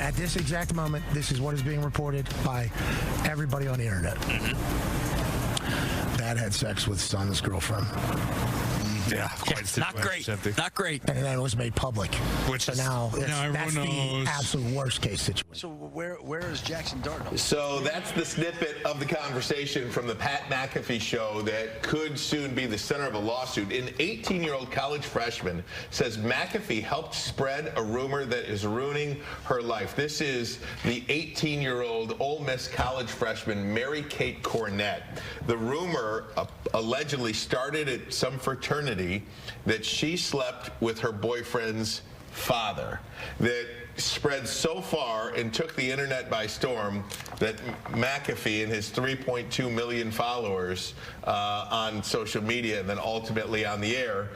at this exact moment, this is what is being reported by everybody on the internet. Dad had sex with son's girlfriend. Yeah, not great. Not great. And then it was made public. So now that's knows. the absolute worst case situation. So where is Jackson Darden? So that's the snippet of the conversation from the Pat McAfee show that could soon be the center of a lawsuit. An 18-year-old college freshman says McAfee helped spread a rumor that is ruining her life. This is the 18-year-old Ole Miss college freshman, Mary Kate Cornett. The rumor allegedly started at some fraternity that she slept with her boyfriend's father, that spread so far and took the internet by storm that McAfee and his 3.2 million followers on social media and then ultimately on the air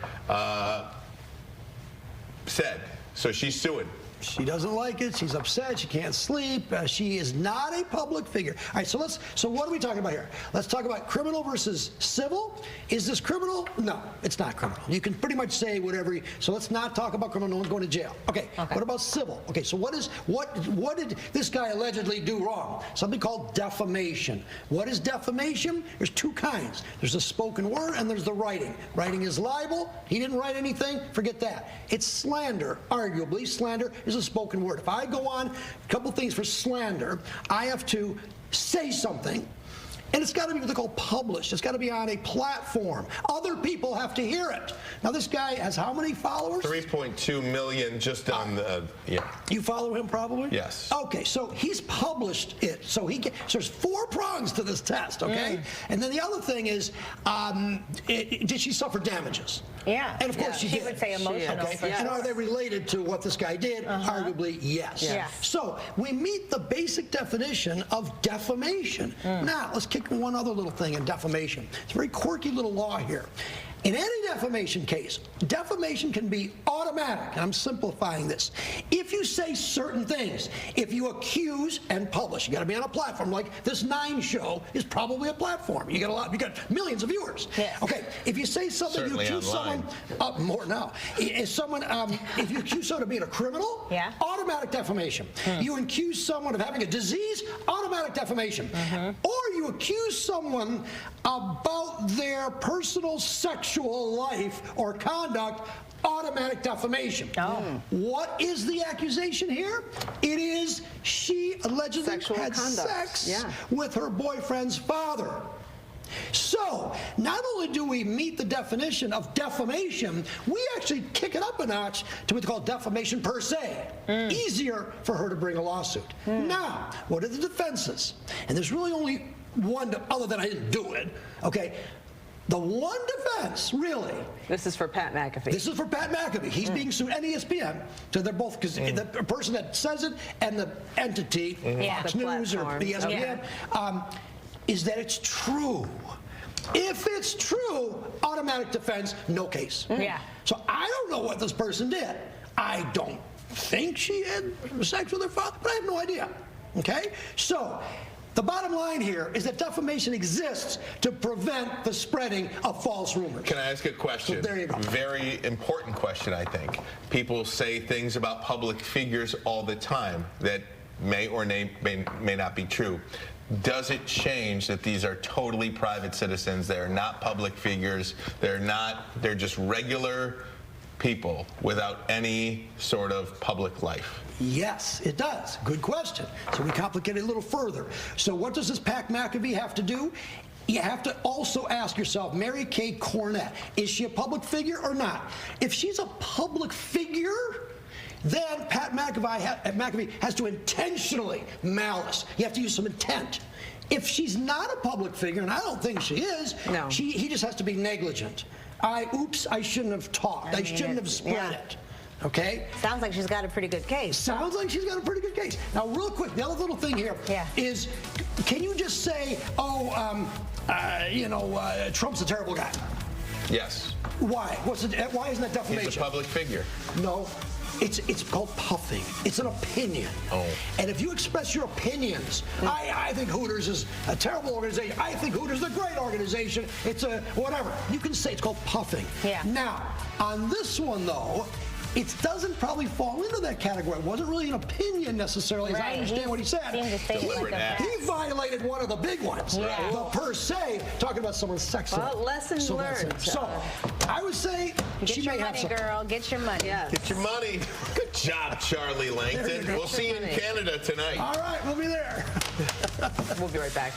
said. So she's suing. She doesn't like it. She's upset. She can't sleep. She is not a public figure. All right, so what are we talking about here? Let's talk about criminal versus civil. Is this criminal? No, it's not criminal. You can pretty much say whatever. So let's not talk about criminal. No one's going to jail. Okay. What about civil? Okay. So what did this guy allegedly do wrong? Something called defamation. What is defamation? There's two kinds. There's the spoken word and there's the writing. Writing is libel. He didn't write anything. Forget that. It's slander. Arguably, slander is a spoken word. If I go on, a couple things for slander, I have to say something, and it's got to be what they call published. It's got to be on a platform. Other people have to hear it. Now, this guy has how many followers? 3.2 million just on the, yeah. You follow him probably? Yes. Okay, so he's published it. So there's 4 prongs to this test, okay? And then the other thing is, did she suffer damages? Yeah. And of course she did. Would say emotional. Okay. And are they related to what this guy did? Arguably, yes. So we meet the basic definition of defamation. Now, let's kick one other little thing in defamation. It's a very quirky little law here. In any defamation case, defamation can be automatic, and I'm simplifying this. If you say certain things, if you accuse and publish, you got to be on a platform like this 9 show is probably a platform. You got millions of viewers. Yes. Okay, if you say something, Certainly you accuse online. someone, more now. If you accuse someone of being a criminal, automatic defamation. You accuse someone of having a disease, automatic defamation. Or you accuse someone about their personal sexual life or conduct, automatic defamation. What is the accusation here? It is she allegedly had sex with her boyfriend's father. So, not only do we meet the definition of defamation, we actually kick it up a notch to what's called defamation per se. Easier for her to bring a lawsuit. Now, what are the defenses? And there's really only one, other than I didn't do it, okay? The one defense, really. This is for Pat McAfee. This is for Pat McAfee. He's being sued, and ESPN. So they're both, because the person that says it and the entity, Fox News or ESPN, is that it's true. If it's true, automatic defense, no case. So I don't know what this person did. I don't think she had sex with her father, but I have no idea. Okay? So the bottom line here is that defamation exists to prevent the spreading of false rumors. Can I ask a question? So there you go. Very important question, I think. People say things about public figures all the time that may or may not be true. Does it change that these are totally private citizens? They're not public figures. They're just regular people without any sort of public life? Yes, it does. Good question. So we complicate it a little further. So what does this Pat McAfee have to do? You have to also ask yourself, Mary Kate Cornett, is she a public figure or not? If she's a public figure, then Pat McAfee has to intentionally malice. You have to use some intent. If she's not a public figure, and I don't think she is, he just has to be negligent. Oops, I shouldn't have talked. I shouldn't have spread it. Okay? Sounds like she's got a pretty good case. Sounds like she's got a pretty good case. Now, real quick, the other little thing here is, can you just say, Trump's a terrible guy? Yes. Why? Why isn't that defamation? He's a public figure. No. It's called puffing. It's an opinion. And if you express your opinions, I think Hooters is a terrible organization. I think Hooters is a great organization. It's a whatever. You can say it's called puffing. Now, on this one, though, it doesn't probably fall into that category. It wasn't really an opinion necessarily, as I understand what he said. Deliberate act. He violated one of the big ones. Yeah. The per se, talking about someone's sex life. Well, lesson learned. So, I would say she Get may your have money, some. girl. Get your money. Yes. Get your money. Good job, Charlie Langton. We'll see you in Canada tonight. All right, we'll be there. We'll be right back.